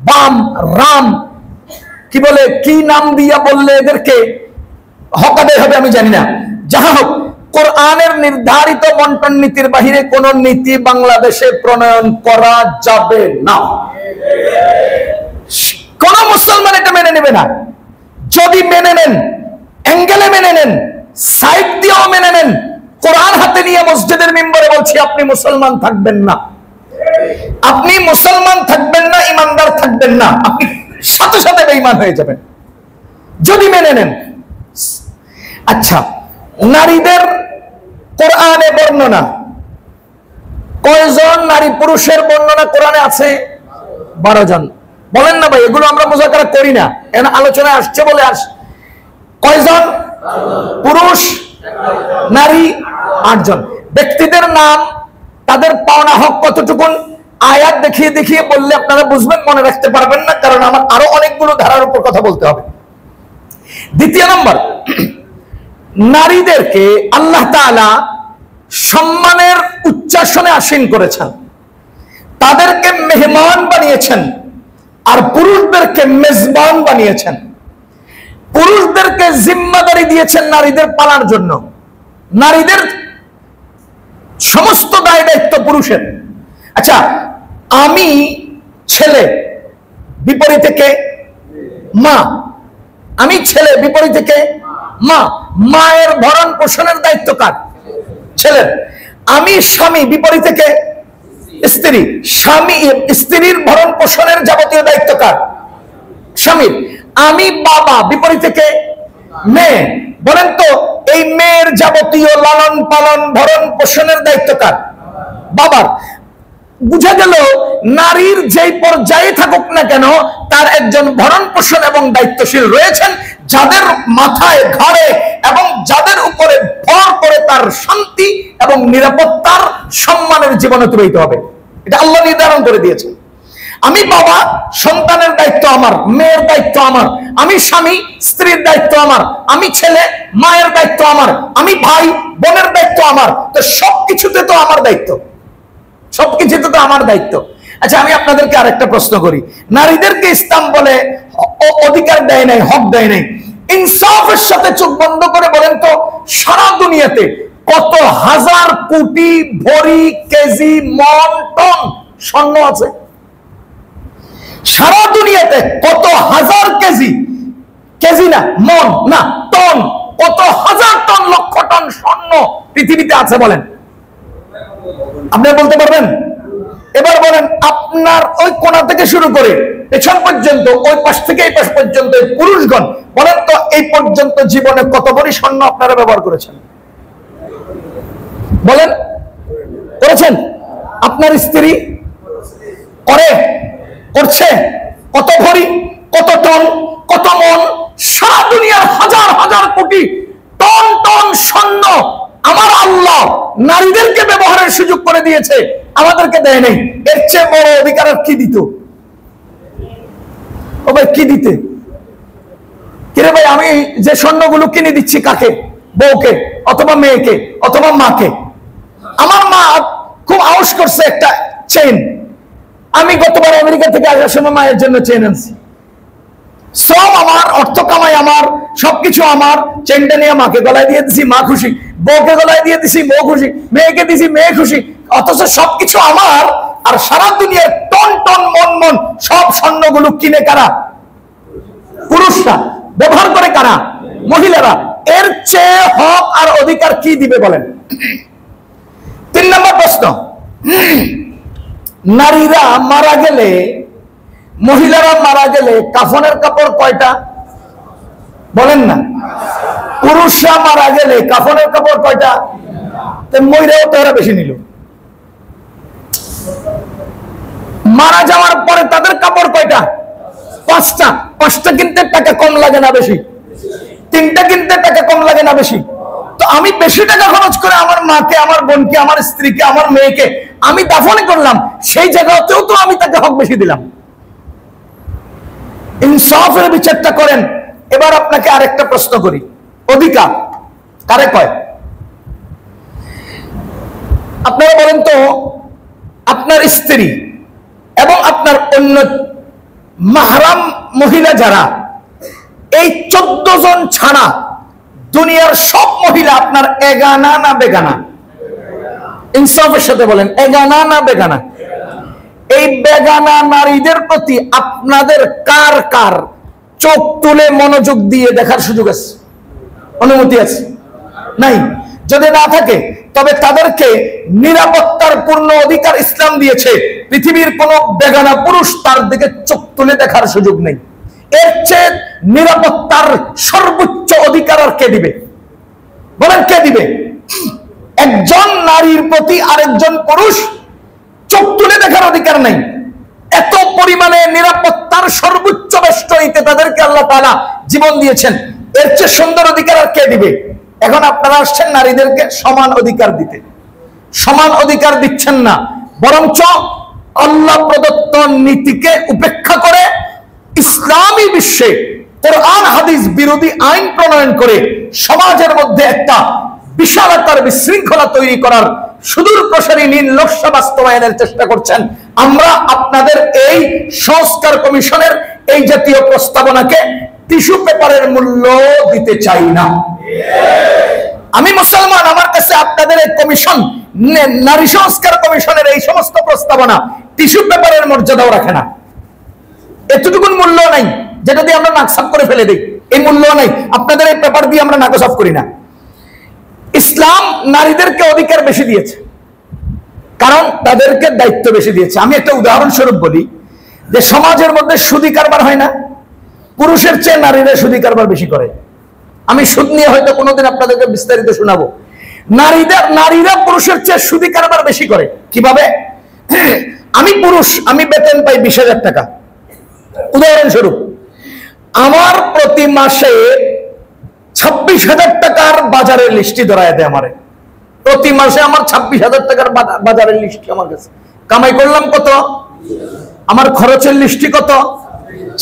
বাম রাম, কি বলে, কি নাম দিয়া বললে এদেরকে হকাদের হবে আমি জানি না, যাহা হোক, কোরআনের নির্ধারিত বন্টন নীতির বাহিরে কোন নীতি বাংলাদেশে প্রণয়ন করা যাবে না। কোন মুসলমান এটা মেনে নেবে না। যদি মেনে নেন, অ্যাঙ্গেলে মেনে নেন, সাইড দিয়েও মেনে নেন, কোরআন হাতে নিয়ে মসজিদের মিম্বরে বলছি, আপনি মুসলমান থাকবেন না। আপনি মুসলমান থাকবেন না, ইমানদার থাকবেন না, আপনি সাথে সাথে বেঈমান হয়ে যাবেন যদি মেনে নেন। আচ্ছা, নারীদের কোরআনে বর্ণনা, কয়জন নারী পুরুষের বর্ণনা কোরআনে আছে? 12 জন। বলেন না ভাই, এগুলো আমরা মুযাকারা করি না, এখানে আলোচনায় আসছে বলে কয়জন? পুরুষ নারী 8 জন। ব্যক্তিদের নাম, তাদের পাওনা হক কতটুকুন, আয়াত দেখিয়ে দেখিয়ে বললে আপনারা বুঝবেন, মনে রাখতে পারবেন না, কারণ আমার আরো অনেকগুলো ধারার উপর কথা বলতে হবে। দ্বিতীয় নম্বর, নারীদেরকে আল্লাহ তাআলা সম্মানের উচ্চাসনে আসীন করেছেন, তাদেরকে মেহমান বানিয়েছেন, আর পুরুষদেরকে মেজবান বানিয়েছেন। পুরুষদেরকে জিম্মাদারি দিয়েছেন নারীদের পালার জন্য, নারীদের সমস্ত দায় দায়িত্ব পুরুষের। আচ্ছা, আমি ছেলে, বিপরীতে কে? মা। আমি ছেলে, বিপরীতে কে? মা। মায়ের ভরণ পোষণের দায়িত্ব কার? ছেলের। আমি স্বামী, বিপরীতে কে? স্ত্রী। স্বামী, স্ত্রীর ভরণ পোষণের যাবতীয় দায়িত্ব কার? স্বামীর। আমি বাবা, বিপরীতে কে? মেয়ে। বলেন তো, এই মেয়ের যাবতীয় লালন পালন ভরণ পোষণের দায়িত্ব কার? বাবার। বুঝা গেল, নারীর যেই পর্যায়ে থাকুক না কেন, তার একজন ভরণ পোষণ এবং দায়িত্বশীল রয়েছেন, যাদের মাথায় ঘাড়ে এবং যাদের উপরে ভর করে তার শান্তি এবং নিরাপত্তার সম্মানের জীবন অতিবাহিত হবে। এটা আল্লাহ নির্ধারণ করে দিয়েছেন। আমি বাবা, সন্তানের দায়িত্ব আমার, মেয়ের দায়িত্ব আমার। আমি স্বামী, স্ত্রীর দায়িত্ব আমার। আমি ছেলে, মায়ের দায়িত্ব আমার। আমি ভাই, বোনের দায়িত্ব আমার। তো সবকিছুতে তো আমার দায়িত্ব, সবকিছুতে তো আমার দায়িত্ব। আচ্ছা, আমি আপনাদেরকে আরেকটা প্রশ্ন করি, নারীদেরকে ইসলাম বলে অধিকার দেয় নাই, হক দেয় নাই, ইনসাফের সাথে চোখ বন্ধ করে বলেন তো, সারা দুনিয়াতে কত হাজার কোটি ভরি, কেজি, মন, টন স্বর্ণ আছে? সারা দুনিয়াতে কত হাজার কেজি, কেজি না, মন না, টন, কত হাজার টন, লক্ষ টন স্বর্ণ পৃথিবীতে আছে? বলেন, আপনি বলতে পারবেন? এবার বলেন, আপনার ওই কোণা থেকে শুরু করে পেছন পর্যন্ত, ওই পাশ থেকে এই পাশ পর্যন্ত পুরুষগণ, বলেন তো এই পর্যন্ত জীবনে কত ভরি স্বর্ণ আপনারা ব্যবহার করেছেন? বলেন, করেছেন? আপনার স্ত্রী করে, করছে? কত ভরি, কত টন, কত মন? সারা দুনিয়ার হাজার হাজার কোটি টন টন স্বর্ণ আমার আল্লাহ নারীদেরকে ব্যবহারের সুযোগ করে দিয়েছে, আমাদেরকে দেয় নাই। এর চেয়ে বড় অধিকার কি দিত? ও ভাই, কি দিতে? কিরে ভাই আমি যে স্বর্ণগুলো কিনে দিচ্ছি কাকে? বউকে অথবা মেয়েকে অথবা মাকে। আমার মা খুব আউশ করছে একটা চেইন, আমি গতবার আমেরিকা থেকে আসার সময় মায়ের জন্য চেইন আনছি। সব আমার, অর্থ কামাই আমার, সবকিছু আমার। চেনটা নিয়ে মাকে গলায় দিয়ে দিছি, মা খুশি। বউকে গলায় দিয়ে দিছি, বউ খুশি। মেয়েকে দিছি, মেয়ে খুশি। অথচ সবকিছু আমার, আর সারা দুনিয়ার টন টন মন মন সব স্বর্ণগুলো কিনে কারা? পুরুষরা। ব্যবহার করে কারা? মহিলারা। এর চেয়ে হক আর অধিকার কি দিবে বলেন? 3 নম্বর প্রশ্ন, নারীরা মারা গেলে, মহিলারা মারা গেলে কাফনের কাপড় কয়টা? বলেন না। পুরুষরা মারা গেলে কাফনের কাপড় কয়টা? মহিলাও তো এরা বেশি নিল। মারা যাওয়ার পরে তাদের কাপড় কয়টা? 5টা। 5টা কিনতে টাকা কম লাগে না বেশি? 3টা কিনতে টাকা কম লাগে না বেশি? তো আমি বেশি টাকা খরচ করে আমার মাকে, আমার বোনকে, আমার স্ত্রীকে, আমার মেয়েকে আমি দাফন করলাম, সেই জায়গাতেও তো আমি তাকে হক বেশি দিলাম। ইনসাফের বিচারটা করেন। এবার আপনাকে আরেকটা প্রশ্ন করি, অধিকার কারে কয়? আপনারা বলেন তো, আপনার স্ত্রী এবং আপনার অন্য মাহরাম মহিলা যারা, এই 14 জন ছাড়া দুনিয়ার সব মহিলা আপনার এগানা না বেগানা? ইনসাফের সাথে বলেন, এগানা না বেগানা? এই বেগানা নারীদের প্রতি আপনাদের কার কার চোখ তুলে মনোযোগ দিয়ে দেখার সুযোগ আছে, অনুমতি আছে? নাই। যদি না থাকে তবে তাদেরকে নিরাপত্তার পূর্ণ অধিকার ইসলাম দিয়েছে। পৃথিবীর কোন বেগানা পুরুষ তার দিকে চোখ তুলে দেখার সুযোগ নেই। এর চেয়ে নিরাপত্তার সর্বোচ্চ অধিকার আর কে দিবে? বলেন, কে দিবে? একজন নারীর প্রতি আরেকজন পুরুষ চোখ তুলে দেখার অধিকার নাই। এত পরিমাণে নিরাপত্তার সর্বোচ্চ বেষ্টনীতে তাদেরকে আল্লাহ তাআলা জীবন দিয়েছেন। এর চেয়ে সুন্দর অধিকার আর কে দিবে? এখন আপনারা আসছেন নারীদেরকে সমান অধিকার দিতে, সমান অধিকার দিচ্ছেন না, বরঞ্চ আল্লাহ প্রদত্ত নীতিকে উপেক্ষা করে ইসলামী বিশ্বে কোরআন হাদিস বিরোধী আইন প্রণয়ন করে সমাজের মধ্যে একটা বিশালতার বিশৃঙ্খলা তৈরি করার সুদূর প্রসারী নীল নকশা বাস্তবায়নের চেষ্টা করছেন। আমরা আপনাদের এই সংস্কার কমিশনের এই জাতীয় প্রস্তাবনাকে টিস্যু পেপারের মূল্য দিতে চাই না। আমি মুসলমান, আমার কাছে আপনাদের এই কমিশন, নারী সংস্কার কমিশনের এই সমস্ত প্রস্তাবনা টিস্যু পেপারের মর্যাদাও রাখে না। এতটুকুন মূল্য নাই যেটা দিয়ে আমরা নাক সাফ করে ফেলে দিই, এই মূল্য নাই। আপনাদের এই পেপার দিয়ে আমরা নাক সাফ করি না। ইসলাম নারীদেরকে অধিকার বেশি দিয়েছে, কারণ তাদেরকে দায়িত্ব বেশি দিয়েছে। আমি একটা উদাহরণস্বরূপ বলি, যে সমাজের মধ্যে সুদি কারবার হয় না? পুরুষের চেয়ে নারীরা সুদি কারবার বেশি করে। আমি সুদ নিয়ে হয়তো কোনোদিন আপনাদেরকে বিস্তারিত শোনাবো। নারীরা পুরুষের চেয়ে সুদি কারবার বেশি করে। কিভাবে? আমি পুরুষ, আমি বেতন পাই 20,000 টাকা, উদাহরণস্বরূপ। আমার প্রতি মাসে 26,000 টাকার বাজারের লিস্টি ধরায় দেয় আমারে। প্রতি মাসে আমার 26,000 টাকার বাজারের লিস্টি আমার কাছে। কামাই করলাম কত? আমার খরচের লিস্টি কত?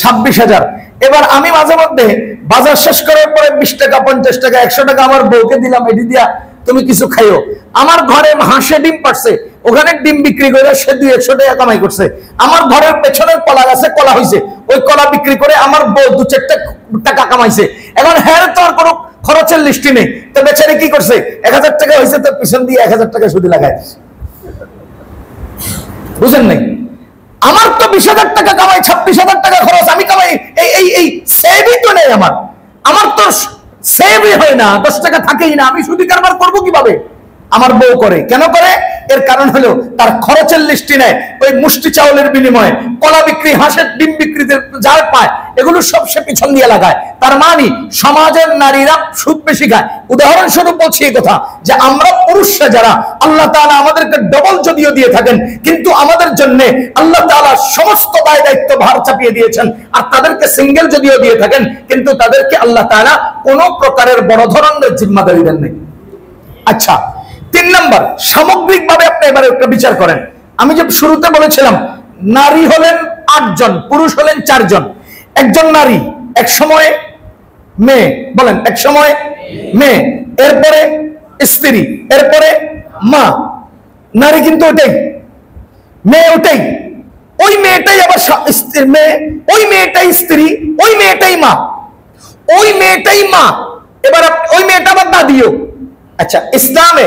26,000। এবার আমি মাঝে মধ্যে বাজার শেষ করার পরে 20 টাকা, 50 টাকা, 100 টাকা আমার বউকে দিলাম, এটি দিয়া তুমি কিছু খাইও। আমার ঘরে হাঁসে ডিম পারছে, ওখানে ডিম বিক্রি করে সে 200 টাকা কামাই করছে। আমার ঘরের পেছনের কলা গাছে কলা হয়েছে, ওই কলা বিক্রি করে আমার বউ 2-4 টাকা কামাইছে। এখন হ্যাঁ, তো আর কোনো খরচের লিস্টি নেই, তো বেচারি কি করছে? 1000 টাকা হয়েছে, তো পিছন দিয়ে 1000 টাকা সুদি লাগায়। বুঝেন নাই? আমার তো 20,000 টাকা কামাই, 26,000 টাকা খরচ, আমি কামাই এই সেভই তো নেই আমার তো সেভই হয় না, 10 টাকা থাকেই না। আমি সুদি কারবার করবো কিভাবে? আমার বউ করে। কেন করে? এর কারণ হলো তার খরচের লিস্টি নেয়, ওই মুষ্টি চাউলের বিনিময়ে কলা বিক্রি, হাঁসের ডিম বিক্রিতে যার পায়, এগুলো সব সে পিছন দিয়ে লাগায়। তার মানে সমাজের নারীরা সুদ বেশি খায়। উদাহরণস্বরূপ বলছি এই কথা, যে আমরা পুরুষরা যারা, আল্লাহ তাআলা আমাদেরকে ডবল যদিও দিয়ে থাকেন, কিন্তু আমাদের জন্য আল্লাহ তাআলা সমস্ত দায় দায়িত্ব ভার চাপিয়ে দিয়েছেন। আর তাদেরকে সিঙ্গেল যদিও দিয়ে থাকেন, কিন্তু তাদেরকে আল্লাহ তাআলা কোনো প্রকারের বড় ধরনের জিম্মাদারি দেন নাই। আচ্ছা, 3 নম্বর, সামগ্রিকভাবে আপনি এবারে একটা বিচার করেন। আমি যে শুরুতে বলেছিলাম নারী হলেন 8 জন, পুরুষ হলেন 4 জন। একজন নারী এক সময়ে মেয়ে, বলেন এক সময় মেয়ে, এরপরে স্ত্রী, এরপরে মা। নারী কিন্তু ওটাই, মেয়ে ওটাই, ওই মেয়েটাই আবার মেয়ে, ওই মেয়েটাই স্ত্রী, ওই মেয়েটাই মা, ওই মেয়েটাই মা, এবার ওই মেয়েটা আবার দাদিও। আচ্ছা, ইসলামে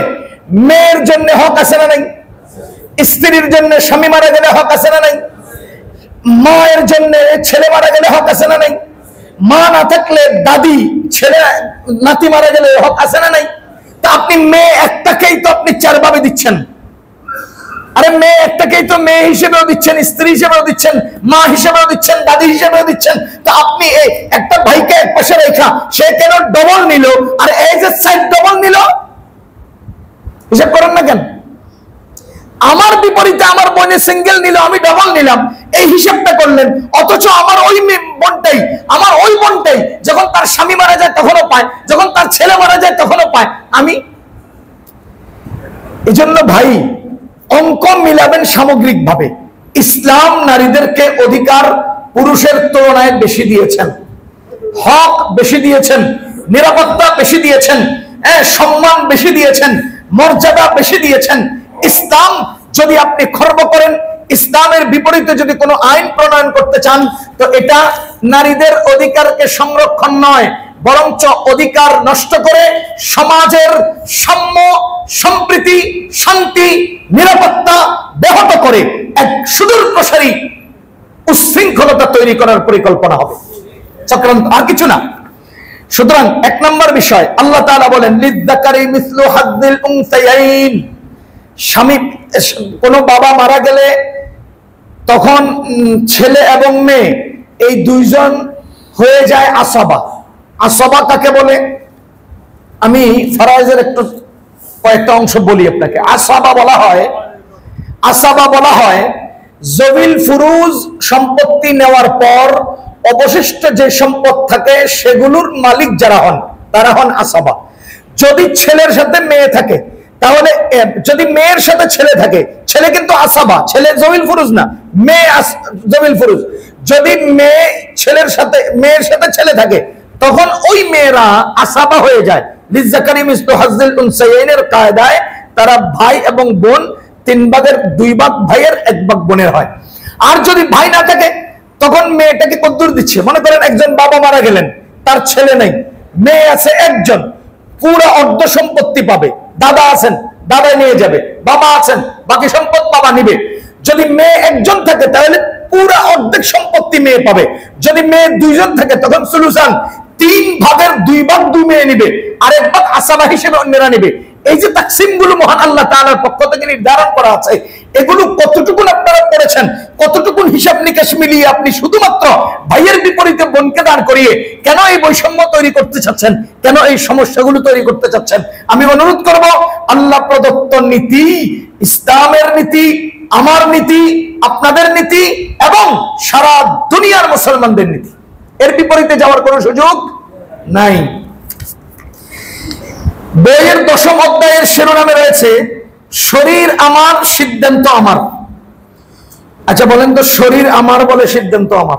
মেয়ের জন্য হক আছে না নাই? স্ত্রীর জন্য স্বামী মারা গেলে হক আছে না নাই? মায়ের জন্য ছেলে মারা গেলে হক আছে না নাই? মা না থাকলে দাদি, ছেলে নাতি মারা গেলে হক আছে না নাই? তা আপনি মেয়ে একটাকেই তো আপনি চার ভাবে দিচ্ছেন। আরে মেয়ে একটাকেই তো মেয়ে হিসেবেও দিচ্ছেন, স্ত্রী হিসেবেও দিচ্ছেন, মা হিসেবেও দিচ্ছেন, দাদি হিসেবেও দিচ্ছেন। তো আপনি এই একটা ভাইকে এক পাশে রেখা সে কেন ডবল নিল, আর এই যে সাইড ডবল নিল, হিসাব করেন না কেন? আমার বিপরীতে আমার বোনে সিঙ্গেল নিল, আমি ডবল নিলাম, এই হিসাবটা করলেন। অথচ আমার ওই বোনটাই, আমার ওই বোনটাই যখন তার স্বামী মারা যায় তখনও পায়, যখন তার ছেলে মারা যায় তখনও পায়। আমি এজন্য ভাই অঙ্ক মিলাবেন সামগ্রিকভাবে। ইসলাম নারীদেরকে অধিকার পুরুষের তুলনায় বেশি দিয়েছেন, হক বেশি দিয়েছেন, নিরাপত্তা বেশি দিয়েছেন, সম্মান বেশি দিয়েছেন, মর্যাদা বেশি দিয়েছেন। ইসলাম যদি আপনি খর্ব করেন, ইসলামের বিপরীতে যদি কোনো আইন প্রণয়ন করতে চান, তো এটা নারীদের অধিকারকে সংরক্ষণ নয়, বরঞ্চ অধিকার নষ্ট করে সমাজের সাম্য, সম্প্রীতি, শান্তি, নিরাপত্তা ব্যাহত করে এক সুদূর প্রসারী উচ্ছৃঙ্খলতা তৈরি করার পরিকল্পনা হবে, চক্রান্ত, আর কিছু না। সুতরাং এক নম্বর বিষয়, আল্লাহ তাআলা বলেন লিযযাকারি মিসলু হাজ্জিল উনসায়াইন। স্বামী, কোন বাবা মারা গেলে তখন ছেলে এবং মেয়ে এই দুইজন হয়ে যায় আসবা। আসবা কাকে বলে? আমি ফরায়েজের একটু কয়েকটা অংশ বলি আপনাকে। আসবা বলা হয়, আসবা বলা হয় জবিল ফুরুজ সম্পত্তি নেওয়ার পর অবশিষ্ট যে সম্পদ থাকে সেগুলোর মালিক যারা হন তারা হন আসবা। যদি ছেলের সাথে মেয়ে থাকে, তাহলে যদি মেয়ের সাথে ছেলে থাকে, ছেলে কিন্তু আসবা, ছেলে জবিল ফুরুজ না, মেয়ে জবিল ফুরুজ। যদি মেয়ের সাথে ছেলে থাকে, তখন ওই মেয়েরা আসবা হয়ে যায়। লিযযাকারি মিসলু হাজ্জিল উনসায়াইনের কায়দায় তারা ভাই এবং বোন 3 ভাগের 2 ভাগ ভাইয়ের 1 ভাগ বোনের হয়। আর যদি ভাই না থাকে, তখন মেয়েটাকে কদ্দুর দিচ্ছে। মনে করেন একজন বাবা মারা গেলেন, তার ছেলে নেই, মেয়ে আছে একজন, পুরো অর্ধ সম্পত্তি পাবে। দাদা আছেন, দাদা নিয়ে যাবে, বাবা আছেন, বাকি সম্পদ বাবা নিবে। যদি মেয়ে একজন থাকে, তাহলে পুরো অর্ধেক সম্পত্তি মেয়ে পাবে। যদি মেয়ে 2 জন থাকে, তখন সুলুসান 3 ভাগের 2 ভাগ 2 মেয়ে নিবে, আর 1 ভাগ আসবা হিসেবে অন্যরা নিবে। এই যে তাকসিম গুলো মহান আল্লাহ তাআলার পক্ষ থেকে নির্ধারণ করা আছে, এগুলো কতটুকু আপনারা করেছেন, কতটুকু হিসাব নিকাশ মিলিয়ে আপনি শুধুমাত্র ভাইয়ের বিপরীতে বোনকে দাঁড় করিয়ে কেন এই বৈষম্য তৈরি করতে চাচ্ছেন, কেন এই সমস্যাগুলো তৈরি করতে চাচ্ছেন? আমি অনুরোধ করব, আল্লাহ প্রদত্ত নীতি, ইসলামের নীতি, আমার নীতি, আপনাদের নীতি এবং সারা দুনিয়ার মুসলমানদের নীতি, এর বিপরীতে যাওয়ার কোনো সুযোগ নাই। বইয়ের 10ম অধ্যায়ের শিরোনামে রয়েছে শরীর আমার, সিদ্ধান্ত আমার। আচ্ছা বলেন তো, শরীর আমার বলে সিদ্ধান্ত আমার?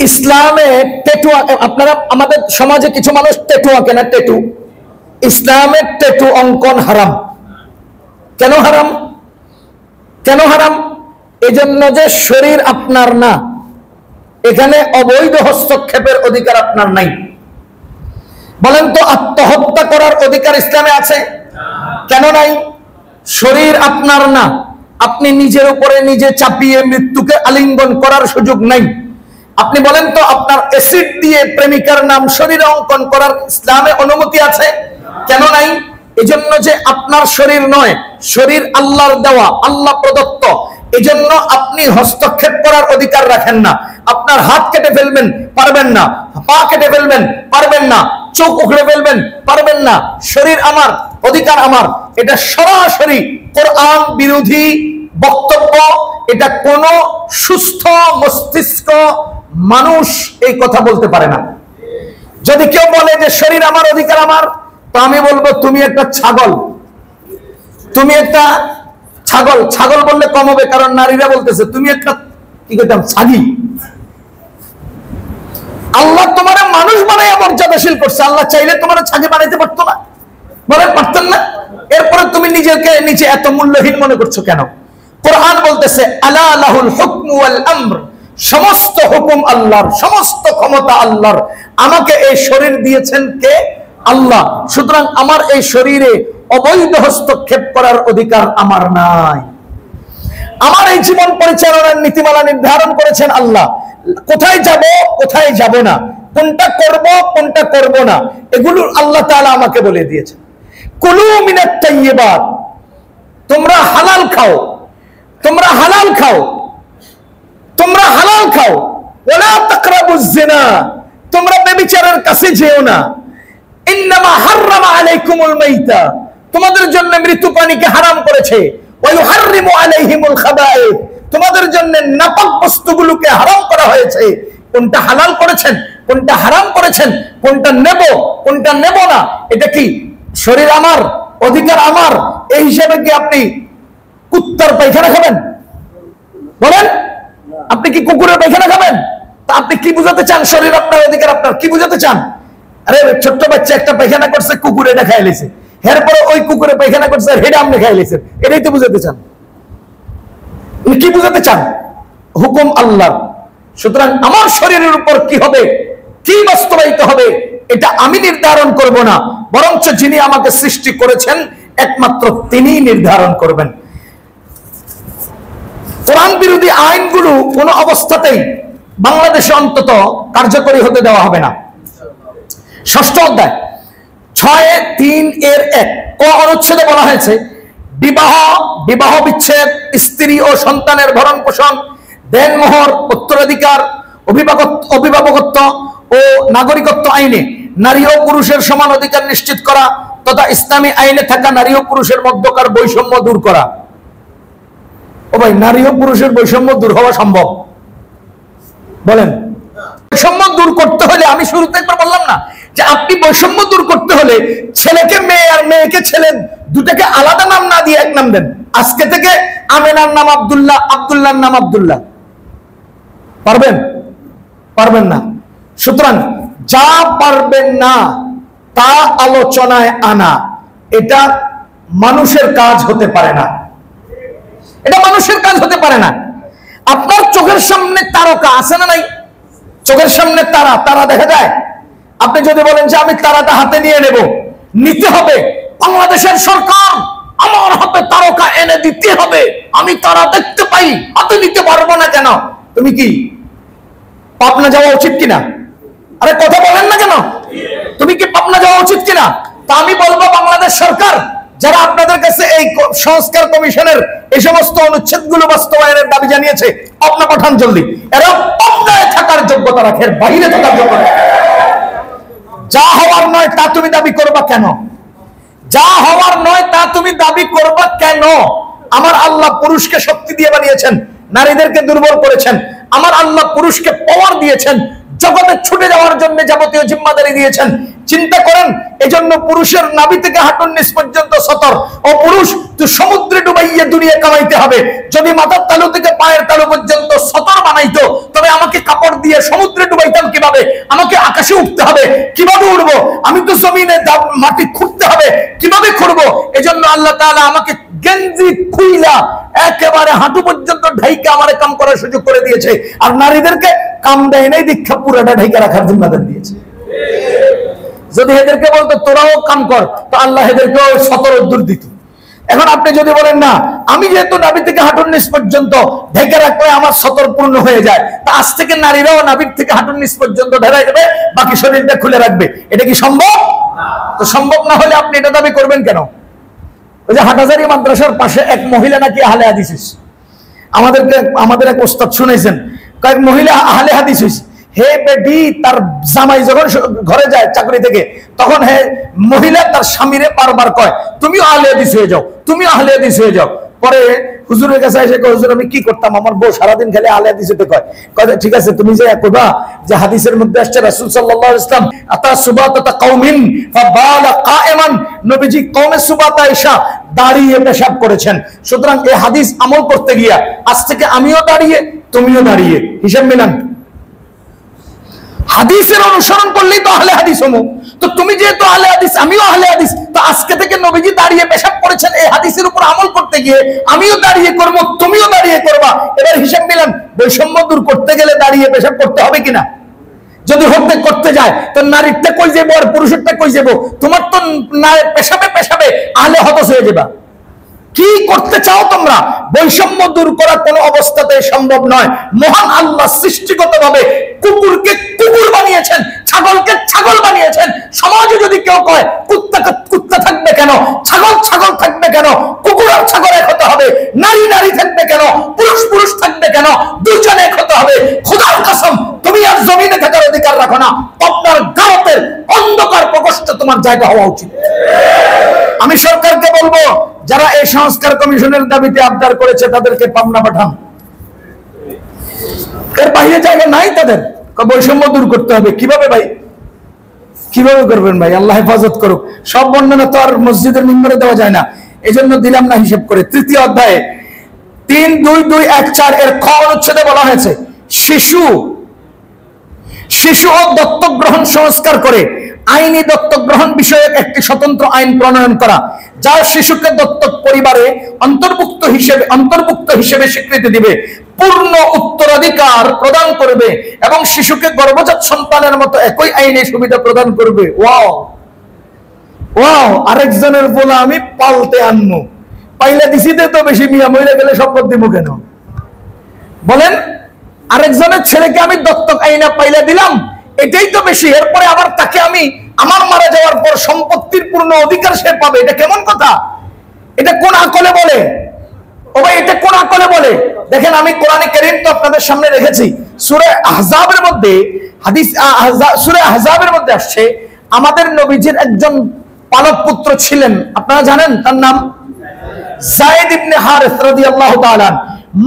ইসলামে ট্যাটু, আপনারা আমাদের সমাজে কিছু মানুষ ট্যাটু আঁকে না, ট্যাটু। ইসলামের ট্যাটু অঙ্কন হারাম। কেন হারাম? কেন হারাম? এজন্য যে শরীর আপনার না, এখানে অবৈধ হস্তক্ষেপের অধিকার আপনার নাই। বলেন তো, আত্মহত্যা করার অধিকার ইসলামে আছে? কেন নাই? শরীর আপনার না, আপনি নিজের উপরে নিজে চাপিয়ে মৃত্যুকে আলিঙ্গন করার সুযোগ নাই। আপনি বলেন তো, আপনার অ্যাসিড দিয়ে প্রেমিকার নাম শরীরে অঙ্কন করার ইসলামে অনুমতি আছে? কেন নাই? এজন্য যে আপনার শরীর নয়, শরীর আল্লাহর দেওয়া, আল্লাহ প্রদত্ত, এজন্য আপনি হস্তক্ষেপ করার অধিকার রাখেন না। আপনার হাত কেটে ফেলবেন, পারবেন না। পা কেটে ফেলবেন, পারবেন না। চোখ উখড়ে ফেলবেন, পারবেন না। শরীর আমার, অধিকার আমার। এটা সরাসরি কোরআন বিরোধী বক্তব্য। এটা কোন সুস্থ মস্তিষ্ক মানুষ এই কথা বলতে পারে না। যদি কেউ বলে যে শরীর আমার, অধিকার আমার, তো আমি বলবো তুমি একটা ছাগল। তুমি একটা ছাগল। ছাগল বললে কম হবে, কারণ নারীরা বলতেছে তুমি একটা কি করতাম ছাগি। আল্লাহ তোমার মানুষ বানাইয়া মর্যাদাশীল করছে, আল্লাহ চাইলে তোমার ছাগে বানাইতে পারতো না? বলেন পারতেন না? এরপরে তুমি নিজেকে নিচে এত মূল্যহীন মনে করছো কেন? কোরআন বলতেছে আলা লাহুল হুকমু ওয়াল আমর, সমস্ত হুকুম আল্লাহর, সমস্ত ক্ষমতা আল্লাহর। আমাকে এই শরীর দিয়েছেন কে? আল্লাহ। সুতরাং আমার এই শরীরে অবৈধ হস্তক্ষেপ করার অধিকার আমার নাই। আমার এই জীবন পরিচালনার নীতিমালা নির্ধারণ করেছেন আল্লাহ। কোথায় যাব, কোথায় যাব না, কোনটা করব, কোনটা করব না, এগুলো আল্লাহ তাআলা আমাকে বলে দিয়েছেন। কুলু মিনাত তাইয়্যিবাত, তোমরা হালাল খাও, তোমরা হালাল খাও, তোমরা হালাল খাও। ওয়ালা তাকরাবুজ জিনা, তোমরা ব্যভিচারের কাছে যেও না। ইন্নামা হাররামা আলাইকুমুল মাইতা, তোমাদের জন্য মৃত প্রাণীকে হারাম করেছে। ওয়া ইউহাররিমু আলাইহিমুল খাবায়েথ, তোমাদের জন্য নাপাক বস্তুগুলোকে হারাম করা হয়েছে। কোনটা হালাল করেছেন, কোনটা হারাম করেছেন, কোনটা নেব, কোনটা নেব না, এটা কি শরীর আমার, অধিকার আমার। এই হিসাবে কি আপনি কুত্তার পায়খানা খাবেন? বলেন, আপনি কি কুকুরের পায়খানা খাবেন? তা আপনি কি বুঝাতে চান? শরীর আপনার, অধিকার আপনার, কি বুঝাতে চান? আরে ছোট্ট বাচ্চা একটা পায়খানা করছে, কুকুর এটা খাই লেছে, এরপরে ওই কুকুরে পায়খানা করছে, হেডা আপনি খাই লেছেন, এটাই তো বুঝাতে চান। কি বুঝাতে চান? হুকুম আল্লাহ। সুতরাং আমার শরীরের উপর কি হবে, কি বাস্তবায়িত হবে, এটা আমি নির্ধারণ করব না, বরঞ্চ যিনি আমাকে সৃষ্টি করেছেন একমাত্র তিনিই নির্ধারণ করবেন। কোরআন বিরোধী আইনগুলো কোন অবস্থাতেই বাংলাদেশে অন্তত কার্যকরী হতে দেওয়া হবে না। ষষ্ঠ অধ্যায় 6(3)(1) ক অনুচ্ছেদে বলা হয়েছে, বিবাহ, বিবাহ বিচ্ছেদ, স্ত্রী ও সন্তানের ভরণ পোষণ, দেনমোহর, উত্তরাধিকার, অভিভাবকত্ব ও নাগরিকত্ব আইনে নারী ও পুরুষের সমান অধিকার নিশ্চিত করা তথা ইসলামী আইনে থাকা নারী ও পুরুষের মধ্যকার বৈষম্য দূর করা। ও ভাই, নারী ও পুরুষের বৈষম্য দূর হওয়া সম্ভব? বলেন। বৈষম্য দূর করতে হলে, আমি শুরুতে একবার বললাম না যে আপনি বৈষম্য দূর করতে হলে ছেলেকে মেয়ে আর মেয়েকে ছেলে, দুটাকে আলাদা নাম না দিয়ে এক নাম দেন। আজকে থেকে আমেনার নাম আব্দুল্লাহ, আব্দুল্লাহর নাম আব্দুল্লাহ। পারবেন? পারবেন না। সুতরাং যা পারবেন না তা আলোচনায় আনা, এটা মানুষের কাজ হতে পারে না। এটা মানুষের কাজ হতে পারে না। আপনার চোখের সামনে তারকা আছে না নাই? চোখের সামনে তারা, তারা দেখা যায়। আপনি যদি বলেন যে আমি তারাটা হাতে নিয়ে নেব, নিতে হবে, বাংলাদেশের সরকার আমার হাতে তারকা এনে দিতে হবে, আমি তারা দেখতে পাই, হাতে নিতে পারবো না কেন? তুমি কি পাবনা যাওয়া উচিত কিনা? আরে কথা বলেন না কেন? তুমি কি পাবনা যাওয়া উচিত কিনা? তা আমি বলবো বাংলাদেশ সরকার যারা আপনাদের কাছে এই সংস্কার কমিশনের এই সমস্ত অনুচ্ছেদগুলো বাস্তবায়নের দাবি জানিয়েছে, পাবনা পাঠান জলদি। এরা পাবনায় থাকার যোগ্যতা রাখে, বাইরে থাকার যোগ্যতা। যা হওয়ার নয় তা তুমি দাবি করবা কেন? যা হওয়ার নয় তা তুমি দাবি করবা কেন? আমার আল্লাহ পুরুষকে শক্তি দিয়ে বানিয়েছেন, নারীদেরকে দুর্বল করেছেন। আমার আল্লাহ পুরুষকে পাওয়ার দিয়েছেন, জগতে ছুটে যাওয়ার জন্য যাবতীয় জিম্মাদারি দিয়েছেন। চিন্তা করেন, এজন্য পুরুষের নাভি থেকে হাঁটুর নিচ পর্যন্ত সতর। ও পুরুষ, তুই সমুদ্রে ডুবাইয়ে দুনিয়া কামাইতে হবে। যদি মাথার তালু থেকে পায়ের তালু পর্যন্ত সতর বানাইতো, তবে আমাকে কাপড় দিয়ে সমুদ্রে ডুবাইতাম কিভাবে? আমাকে আকাশে উঠতে হবে, কিভাবে উঠবো? আমি তো জমিনে মাটি খুঁড়তে হবে, কিভাবে খুঁড়বো? এজন্য আল্লাহ তাআলা আমাকে গেঞ্জি খুইলা একেবারে হাঁটু পর্যন্ত ঢাইকা আমার কাম করার সুযোগ করে দিয়েছে। আর নারীদেরকে কাম দেয় নাই, দীক্ষা পুরাটা ঢাইকা রাখার জিম্মাদারি দিয়েছে। যদি এদেরকে বলতো তোরাও কাম কর, তো আল্লাহ এদেরকেও সতর দূর দিত। এখন আপনি যদি বলেন না, আমি যেহেতু নাভি থেকে হাঁটুর নিচ পর্যন্ত ঢেকে রাখলে আমার সতর পূর্ণ হয়ে যায়, তা আজ থেকে নারীরাও নাভির থেকে হাঁটুর নিচ পর্যন্ত ঢেকে দেবে, বাকি শরীরটা খুলে রাখবে। এটা কি সম্ভব? তো সম্ভব না হলে আপনি এটা দাবি করবেন কেন? ওই যে হাটহাজারী মাদ্রাসার পাশে এক মহিলা নাকি আহলে হাদিস হইছে। আমাদের এক ওস্তাদ শুনেছেন, কয়েক মহিলা আহলে হাদিস হইছে। হে বেটি, তার জামাই যখন ঘরে যায় চাকরি থেকে, তখন হে মহিলা তার স্বামীরে বারবার কয়, তুমিও আহলে হাদিস হয়ে যাও, তুমিও আহলে হাদিস হয়ে যাও। পরে হুজুরের কাছে এসে কয়, হুজুর আমি কি করতাম, আমার বউ সারাদিন খালি আহলে হাদিস হতে কয়। ঠিক আছে, তুমি যে কইবা যে হাদিসের মধ্যে আসছে রাসূল সাল্লাল্লাহু আলাইহি ওয়াসাল্লাম আতা সুবাতাতা কওমিন ফাবালা কায়েমান, নবীজি কওমে সুবাতা এসা দাঁড়িয়ে পেশাব করেছেন। সুতরাং এই হাদিস আমল করতে গিয়া আজ থেকে আমিও দাঁড়িয়ে, তুমিও দাঁড়িয়ে, হিসাব মিলান। হাদিসের অনুসরণ করলেই তো আহলে হাদিস হমু। তো তুমি যেহেতু আহলে হাদিস, আমিও আহলে হাদিস, তো আজকে থেকে নবীজি দাঁড়িয়ে পেশাব করেছেন এই হাদিসের উপর আমল করতে গিয়ে আমিও দাঁড়িয়ে করব, তুমিও দাঁড়িয়ে করবা। এবার হিসাব মিলান, বৈষম্য দূর করতে গেলে দাঁড়িয়ে পেশাব করতে হবে কিনা? যদি হতে করতে যায় তো নারীরটা কই যাবো আর পুরুষেরটা কই যাবো? তোমার তো পেশাবে পেশাবে আহলে হাদিস হয়ে যাবা। কি করতে চাও তোমরা? বৈষম্য দূর করা কোনো অবস্থাতে সম্ভব নয়। মহান আল্লাহ সৃষ্টিগতভাবে কুকুরকে কুকুর বানিয়েছেন, ছাগলকে ছাগল বানিয়েছেন। সমাজে যদি কেউ কয় কুত্তাকে কুত্তা থাকবে কেন, ছাগল ছাগল থাকবে কেন, কুকুর আর ছাগল এক হতে হবে, নারী নারী থাকবে কেন, পুরুষ পুরুষ থাকবে কেন, দুজনে এক হতে হবে। খোদার কসম, তুমি আর জমিনে থাকার অধিকার রাখো না। আপনার গাওতের অন্ধকার প্রকোষ্ঠে তোমার জায়গা হওয়া উচিত। আমি সরকারকে বলবো, যারা এই সংস্কার কমিশনের দাবিতে আবদার করেছে তাদেরকে পাবনা পাঠান। এর বাইরে জায়গা নাই তাদের। বৈষম্য দূর করতে হবে। কিভাবে ভাই? কিভাবে করবেন ভাই? আল্লাহ হেফাজত করুক। সব বর্ণনা তো আর মসজিদের মিম্বরে দেওয়া যায় না, এজন্য দিলাম না হিসেব করে। তৃতীয় অধ্যায়ে 3-2-2-1-4 এর খ অনুচ্ছেদে বলা হয়েছে শিশু ও দত্তক গ্রহণ সংস্কার করে আইনি দত্তক গ্রহণ বিষয়ক একটি স্বতন্ত্র আইন প্রণয়ন করা, যা শিশুকে দত্তক পরিবারে অন্তর্ভুক্ত হিসেবে স্বীকৃতি দিবে, পূর্ণ উত্তরাধিকার প্রদান করবে এবং শিশুকে গর্ভজাত সন্তানের মতো একই আইনি সুবিধা প্রদান করবে। Wow wow! আরেকজনের বলা আমি পাল্টে আনবো, পাইলে দিছিতে তো বেশি, মিয়া মহিলা গেলে সম্পদ দিব কেন? বলেন, আরেকজনের ছেলেকে আমি দত্তক আইনা পাইলে দিলাম, এটাই তো বেশি। এরপরে আবার তাকে আমি আমার মারা যাওয়ার পর সম্পত্তির পূর্ণ অধিকার সে পাবে। এটা কেমন কথা? এটা কোন আকলে বলে? ও ভাই, এটা কোন আকলে বলে? দেখেন, আমি কোরআনে কারীম তো আপনাদের সামনে রেখেছি। সূরা আহজাবের মধ্যে সূরা আহজাবের মধ্যে আসছে, আমাদের নবীজির একজন পালক পুত্র ছিলেন, আপনারা জানেন, তার নাম যায়েদ ইবনে হারিস রাদিয়াল্লাহু তাআলা।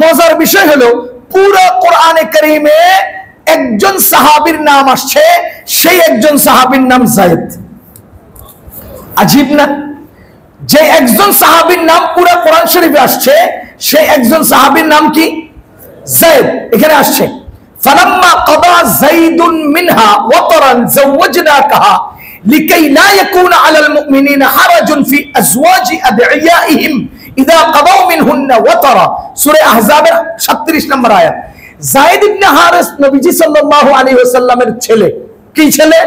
মজার বিষয় হলো, পুরো কোরআনে কারীমে একজন সাহাবীর নাম আসছে, সেই একজন সাহাবীর নাম যায়েদ। আজীব না? যে একজন সাহাবীর নাম পুরো কোরআন শরীফে আসছে, সেই একজন সাহাবীর নাম কি? যায়েদ। এখানে আসছে, ফালাম্মা কাদা যায়েদুন মিনহা ওয়াতারান যাওয়াজনাকাহা লিকাই লা ইয়াকুনা আলাল মুমিনিনা হারাজুন ফি আজওয়াজি আদিয়াইহিম ইযা কাদাউ মিনহুন্না ওয়াতারা। সূরা আহজাবের 37 নম্বর আয়াত। যায়েদ ইবনে হারিস নবীজি সাল্লাল্লাহু আলাইহি ওয়াসাল্লামের ছেলে। কি ছেলে?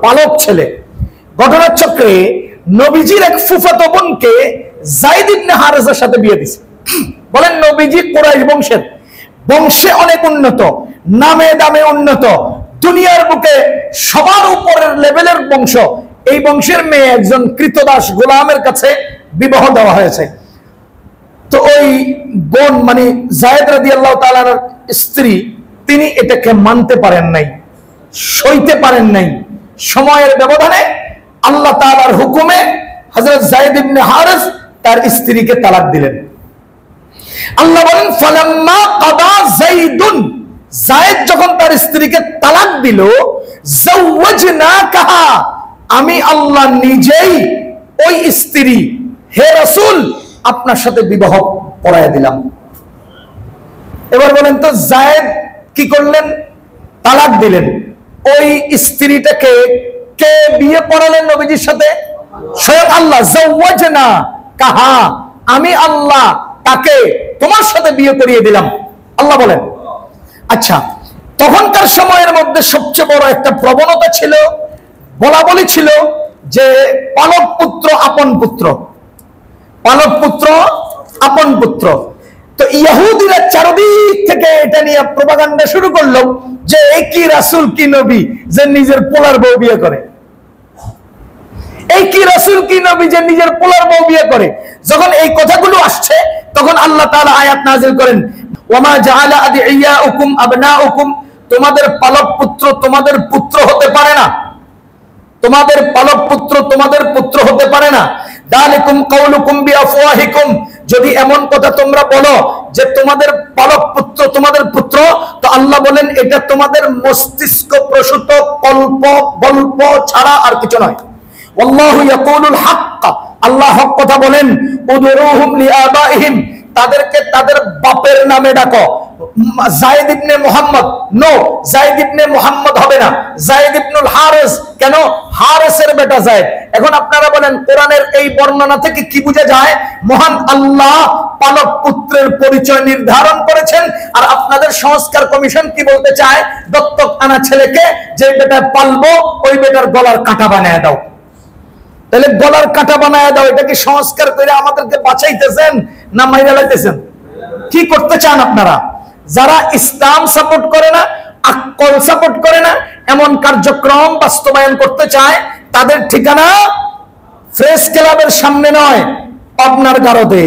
পালক ছেলে। ঘটনার চক্রে নবীজির এক ফুফাতো বোনকে যায়েদ ইবনে হারিসের সাথে বিয়ে দিয়েছে। বলেন, নবীজি কুরাইশ বংশের, বংশে অনেক উন্নত, নামে দামে উন্নত, দুনিয়ার বুকে সবার উপরের লেভেলের বংশ। এই বংশের মেয়ে একজন কৃতদাস গোলামের কাছে বিবাহ দেওয়া হয়েছে। তো ওই বোন মানে যায়েদ রাদিয়াল্লাহু তাআলার স্ত্রী, তিনি এটাকে মানতে পারেন নাই, সইতে পারেন নাই। সময়ের ব্যবধানে আল্লাহ তাআলার হুকুমে হযরত যায়েদ ইবনে হারিস তার স্ত্রীকে তালাক দিলেন। আল্লাহ বলেন, ফালাম্মা কাদা যায়েদুন, যায়েদ যখন তার স্ত্রীকে তালাক দিল, যাওয়াজনাকাহা, আমি আল্লাহ নিজেই ওই স্ত্রী, হে রাসূল, আপনার সাথে বিবাহ পড়ায় দিলাম। এবার বলেন তো, যায়েদ কি করলেন? তালাক দিলেন। ওই স্ত্রীটাকে কে বিয়ে পড়ালেন নবীজির সাথে? স্বয়ং আল্লাহ। যাওয়াজনাকাহা, আমি আল্লাহ তাকে তোমার সাথে বিয়ে করিয়ে দিলাম, আল্লাহ বলেন। আচ্ছা, তখনকার সময়ের মধ্যে সবচেয়ে বড় একটা প্রবণতা ছিল, বলা বলি ছিল যে পালক পুত্র আপন পুত্র, পালক পুত্র আপন পুত্র। তো ইহুদিরা চারদিক থেকে এটা নিয়ে প্রপাগান্ডা শুরু করলো যে এই কি রাসূল কি নবী যে নিজের পোলার বউ বিয়ে করে, এই কি রাসূল কি নবী যে নিজের পোলার বউ বিয়ে করে। যখন এই কথাগুলো আসছে, তখন আল্লাহ তাআলা আয়াত নাযিল করেন, ওয়ামা জাআলা আদিয়াউকুম আবনাউকুম, তোমাদের পালক পুত্র তোমাদের পুত্র হতে পারে না, তোমাদের পালক পুত্র তোমাদের পুত্র হতে পারে না। দালিকুম কাউলুকুম বিআফওয়াহিকুম, যদি এমন কথা তোমরা বলো যে তোমাদের পালক পুত্র তোমাদের পুত্র, তো আল্লাহ বলেন এটা তোমাদের মস্তিষ্ক প্রসূত কল্প গল্প ছাড়া আর কিছু নয়। আল্লাহু ইয়াকুলুল হক, আল্লাহ হক কথা বলেন। উদুরুহুম লিআবাইহিম, তাদেরকে তাদের বাপের নামে ডাকো। যায়েদ ইবনে মুহাম্মদ, নো, যায়েদ ইবনে মুহাম্মদ হবে না, যায়েদ ইবনুল হারিস। কেন? হারিসের বেটা যায়েদ। এখন আপনারা বলেন কোরআনের এই বর্ণনা থেকে কি বোঝা যায়? মহান আল্লাহ পালক পুত্রের পরিচয় নির্ধারণ করেছেন, আর আপনাদের সংস্কার কমিশন কি বলতে চায়? দত্তক আনা ছেলেকে যে বেটা পালবো ওই বেটার গলার কাঁটা বানায় দাও। তাহলে গলার কাঁটা বানায় দাও, এটা কি সংস্কার করে আমাদেরকে বাঁচাইতেছেন না মাইরা লাইতেছেন? কি করতে চান আপনারা? যারা ইসলাম সাপোর্ট করে না, আকল সাপোর্ট করে না, এমন কার্যক্রম বাস্তবায়ন করতে চায়, তাদের ঠিকানা প্রেস ক্লাবের সামনে নয়, পাবনার গারদে।